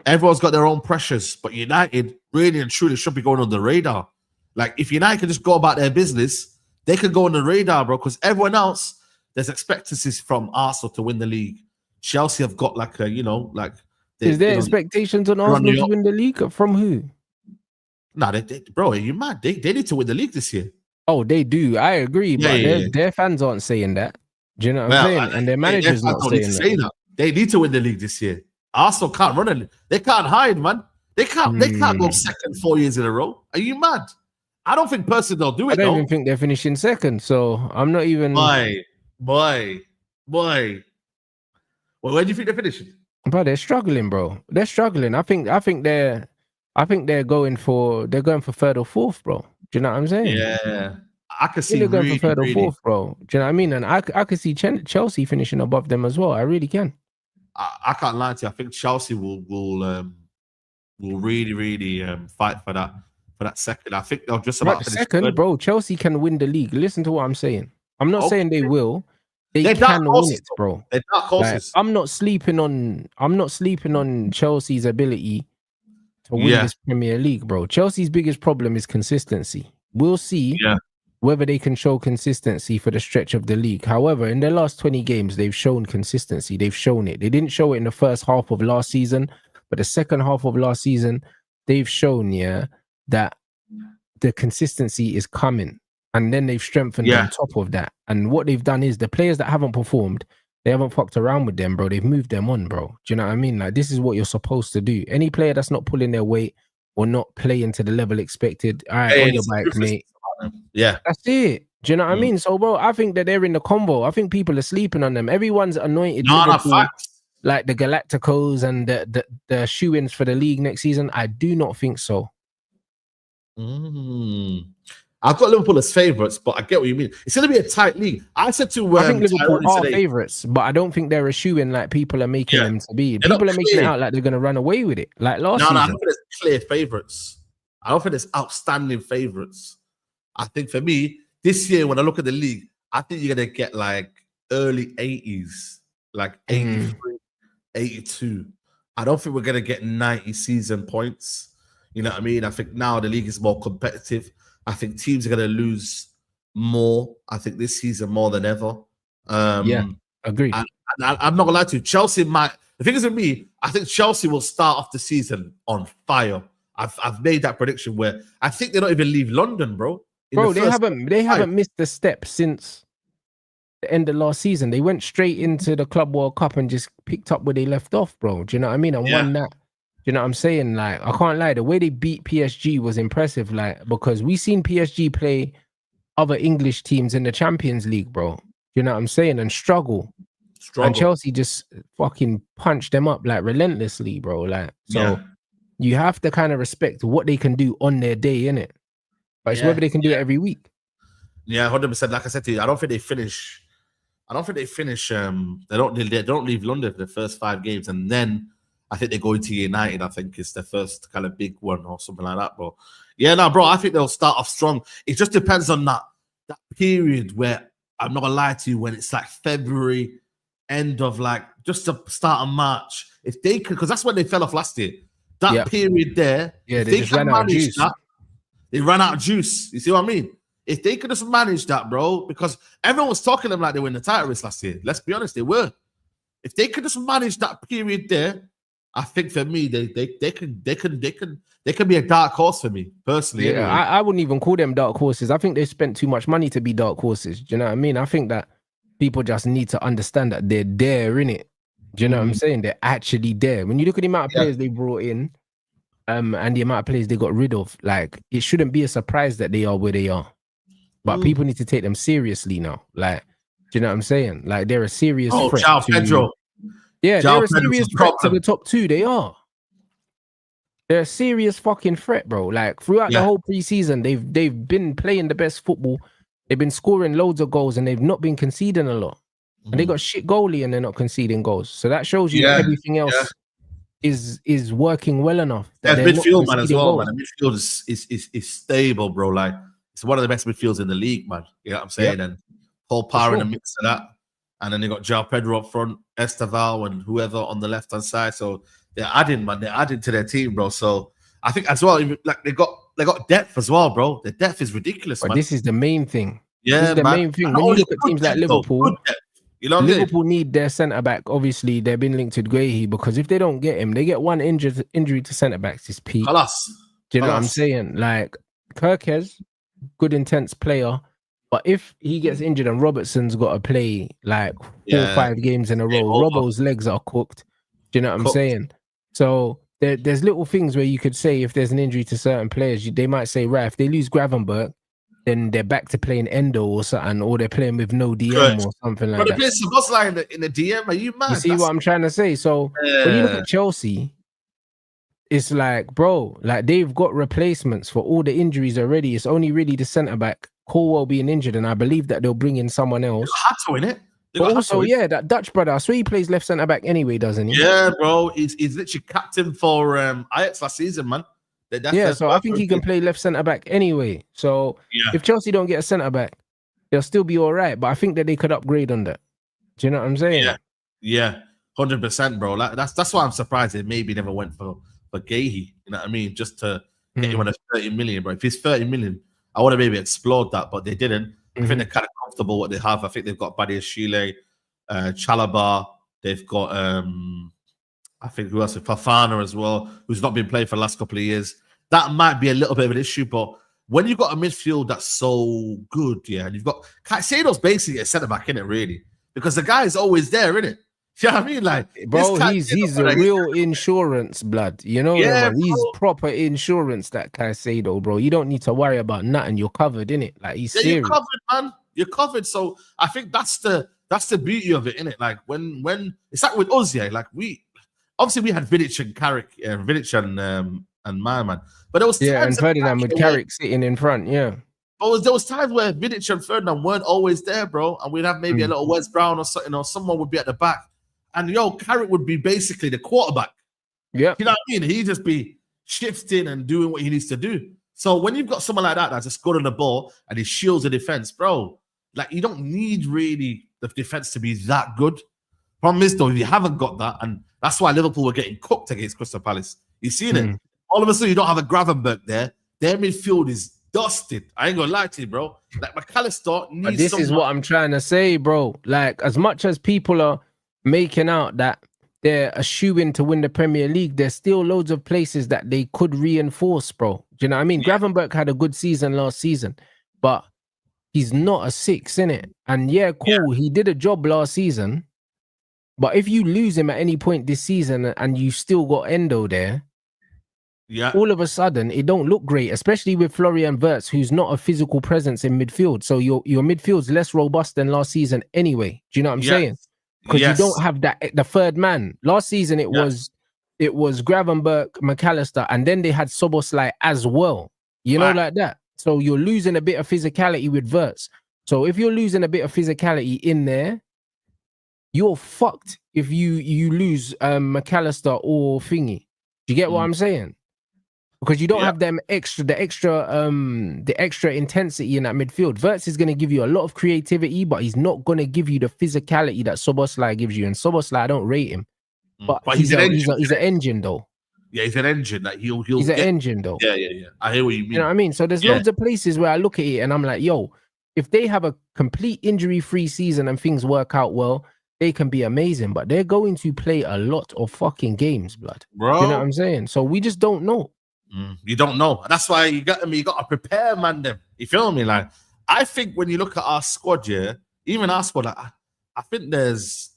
everyone's got their own pressures. But United really and truly should be going on the radar. Like, if United can just go about their business, they could go on the radar, bro, because everyone else, there's expectancies from Arsenal to win the league. Chelsea have got like a, is there expectations on Arsenal to win the league? From who? Nah, bro, are you mad? They need to win the league this year. Oh, they do. I agree, but their fans aren't saying that. Do you know what I'm saying? And their manager's not saying that. They need to win the league this year. Arsenal can't run it. They can't hide, man. They can't go second 4 years in a row. Are you mad? I don't think personally they'll do it. I don't even think they're finishing second, so I'm not even. Boy. Well, where do you think they're finishing? But they're struggling, bro. They're struggling. I think they're going for third or fourth, bro. Do you know what I'm saying? Yeah, I could see they're going for third or fourth, bro. Do you know what I mean? And I could see Chelsea finishing above them as well. I really can. I can't lie to you. I think Chelsea will really fight for that second. I think they'll just about finish second, third. Bro. Chelsea can win the league. Listen to what I'm saying. I'm not saying they will. They can win it, bro. They're dark horses. I'm not sleeping on Chelsea's ability to win this Premier League, bro. Chelsea's biggest problem is consistency. We'll see whether they can show consistency for the stretch of the league. However, in their last 20 games, they've shown consistency. They've shown it. They didn't show it in the first half of last season, but the second half of last season, they've shown, that the consistency is coming. And then they've strengthened on top of that. And what they've done is the players that haven't performed, they haven't fucked around with them, bro. They've moved them on, bro. Do you know what I mean? Like, this is what you're supposed to do. Any player that's not pulling their weight or not playing to the level expected, all right, on your bike, mate. Yeah. That's it. Do you know what I mean? So, bro, I think that they're in the combo. I think people are sleeping on them. Everyone's anointed like the Galacticos and the shoe-ins for the league next season. I do not think so. I've got Liverpool as favourites, but I get what you mean. It's going to be a tight league. I said to I think Liverpool are favourites, but I don't think they're a shoe-in like people are making them to be. People are making it out like they're going to run away with it, like last season. I don't think there's clear favourites. I don't think there's outstanding favourites. I think for me, this year, when I look at the league, I think you're going to get like early 80s, like 83, 82. I don't think we're going to get 90 season points. You know what I mean? I think now the league is more competitive. I think teams are going to lose more. I think this season more than ever. Agree. And I'm not going to lie to you. Chelsea might. The thing is with me, I think Chelsea will start off the season on fire. I've made that prediction where I think they don't even leave London, bro. Bro, they haven't missed a step since the end of last season. They went straight into the Club World Cup and just picked up where they left off, bro. Do you know what I mean? And won that. Do you know what I'm saying? Like, I can't lie. The way they beat PSG was impressive. Like, because we seen PSG play other English teams in the Champions League, bro. You know what I'm saying? And struggle. And Chelsea just fucking punched them up like relentlessly, bro. Like, so you have to kind of respect what they can do on their day, innit? But it's whether they can do it every week. Yeah, 100%. Like I said to you, I don't think they finish. They don't leave London for the first 5 games, and then I think they go into United. I think is the first kind of big one or something like that. But bro, I think they'll start off strong. It just depends on that period where, I'm not gonna lie to you, when it's like February, end of like just the start of March. If they could, because that's when they fell off last year. That period there, they just ran out of juice. They ran out of juice. You see what I mean? If they could just manage that, bro, because everyone was talking them like they were in the title race last year. Let's be honest, they were. If they could just manage that period there, I think for me, they can be a dark horse for me personally. Yeah, anyway. I wouldn't even call them dark horses. I think they spent too much money to be dark horses. Do you know what I mean? I think that people just need to understand that they're there, innit? Do you know what I'm saying? They're actually there. When you look at the amount of players they brought in, and the amount of players they got rid of, like, it shouldn't be a surprise that they are where they are. But people need to take them seriously now. Like, do you know what I'm saying? Like, they're a serious threat. João Pedro. Yeah, they're a serious threat to the top 2. They are. They're a serious fucking threat, bro. Like, throughout the whole preseason, they've been playing the best football. They've been scoring loads of goals, and they've not been conceding a lot. And they got shit goalie, and they're not conceding goals. So that shows you that everything else is working well enough. Midfield, man, as well, man. The midfield is stable, bro. Like, it's one of the best midfields in the league, man. You know what I'm saying? And Paul Power in the mix of that. And then they got João Pedro up front, Esteval, and whoever on the left-hand side. So they're adding, man. They're adding to their team, bro. So I think as well, like they got depth as well, bro. The depth is ridiculous, but man. this is the main thing. Yeah, this is the man. main thing. When you look at teams like Liverpool, you know, Liverpool need their centre back. Obviously, they've been linked to Guehi because if they don't get him, they get one injury to centre backs. It's peak. Do you know what I'm saying? Like Kirkes, good intense player, but if he gets injured and Robertson's got to play like 4 or 5 games in a row, Robbo's legs are cooked. Do you know what I'm saying? So there's little things where you could say if there's an injury to certain players, they might say, right, if they lose Gravenberch, then they're back to playing Endo or something, or they're playing with no DM or something like that. But they play Szoboszlai in the DM. Are you mad? You see what I'm trying to say? So when you look at Chelsea, it's like, bro, like they've got replacements for all the injuries already. It's only really the centre back, Colwell being injured, and I believe that they'll bring in someone else. Hato in it. But also, that Dutch brother, I swear he plays left centre back anyway, doesn't he? Yeah, bro. He's literally captain for Ajax last season, man. So I think he can play left centre back anyway. So if Chelsea don't get a centre back, they'll still be all right. But I think that they could upgrade on that. Do you know what I'm saying? Yeah, 100%, bro. Like that's why I'm surprised they maybe never went for Guehi. You know what I mean? Just to get him on a 30 million, bro. If he's 30 million, I would have maybe explored that, but they didn't. I think they're kind of comfortable what they have. I think they've got Badiashile, Chalobah. They've got I think who else? Fofana as well, who's not been playing for the last couple of years. That might be a little bit of an issue, but when you've got a midfield that's so good, and you've got Caicedo's basically a centre back, innit, really? Because the guy is always there, innit? You know what I mean? Like, bro, he's a real insurance blood. You know, he's proper insurance, that Caicedo, bro. You don't need to worry about nothing. You're covered, innit? Like, he's serious. You're covered, man. You're covered. So I think that's the beauty of it, innit? Like when it's like with us, like we had Vidic and Carrick, Vidic and my man, but there was times and Ferdinand with Carrick sitting in front, But there was times where Vidic and Ferdinand weren't always there, bro, and we'd have maybe a little Wes Brown or something, or someone would be at the back, and Carrick would be basically the quarterback. Yeah, you know what I mean? He'd just be shifting and doing what he needs to do. So when you've got someone like that that's just good on the ball and he shields the defense, bro, like you don't need really the defense to be that good. Problem is though, if you haven't got that, and that's why Liverpool were getting cooked against Crystal Palace. You seen it? All of a sudden, you don't have a Gravenberch there. Their midfield is dusted. I ain't gonna lie to you, bro. Like McAllister needs. But this is what I'm trying to say, bro. Like, as much as people are making out that they're a shoe-in to win the Premier League, there's still loads of places that they could reinforce, bro. Do you know what I mean? Gravenberch had a good season last season, but he's not a 6, innit? And cool, he did a job last season. But if you lose him at any point this season and you still got Endo there, all of a sudden it don't look great, especially with Florian Wirtz, who's not a physical presence in midfield. So your midfield's less robust than last season anyway. Do you know what I'm saying? Because you don't have the third man. Last season it was Gravenberch, McAllister, and then they had Szoboszlai as well. You know, like that. So you're losing a bit of physicality with Wirtz. So if you're losing a bit of physicality in there, you're fucked if you lose McAllister or Thingy. Do you get what I'm saying? Because you don't have the extra intensity in that midfield. Wirtz is going to give you a lot of creativity, but he's not going to give you the physicality that Szoboszlai gives you. And Szoboszlai, I don't rate him, but he's an engine though. Yeah, he's an engine. Like he's an engine though. Yeah. I hear what you mean. You know what I mean? So there's loads of places where I look at it and I'm like, yo, if they have a complete injury-free season and things work out well, they can be amazing. But they're going to play a lot of fucking games, blood. Bro. You know what I'm saying? So we just don't know. You don't know. That's why you got to prepare, man. Them. You feel me? Like, I think when you look at our squad, even our squad, like, I think there's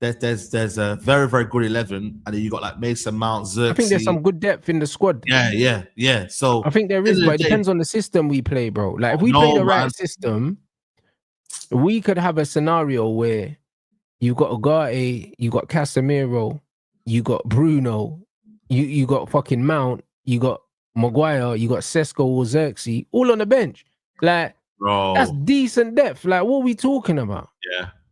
a very, very good 11, and then you got like Mason Mount, Xerxes. I think there's some good depth in the squad. Yeah. So I think there is, but it depends on the system we play, bro. Like if we play the right system, we could have a scenario where you got Ugarte, you got Casemiro, you got Bruno, you got fucking Mount, you got Maguire, you got Sesko or Xerxes, all on the bench. Like, bro, that's decent depth. Like, what are we talking about?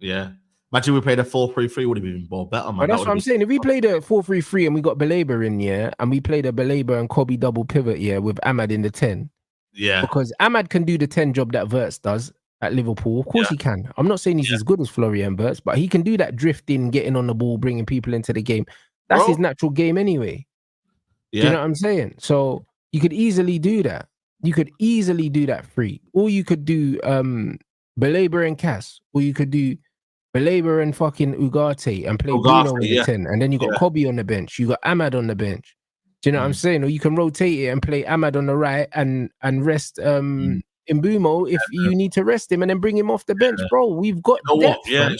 Yeah. Imagine we played a 4-3-3, would have been more better, man. But that's what I'm saying. If we played a 4-3-3 and we got Baleba in, and we played a Baleba and Kobe double pivot, with Ahmad in the 10. Yeah. Because Ahmad can do the 10 job that Wirtz does at Liverpool. Of course he can. I'm not saying he's as good as Florian Wirtz, but he can do that drifting, getting on the ball, bringing people into the game. That's his natural game anyway. Yeah. Do you know what I'm saying? So you could easily do that. You could easily do that free. Or you could do Belaber and Cass. Or you could do Belaber and fucking Ugarte and play Bruno in the 10. And then you got Kobe on the bench. You got Ahmad on the bench. Do you know what I'm saying? Or you can rotate it and play Ahmad on the right and rest Mbumo if you need to rest him and then bring him off the bench, bro. We've got depth, Yeah,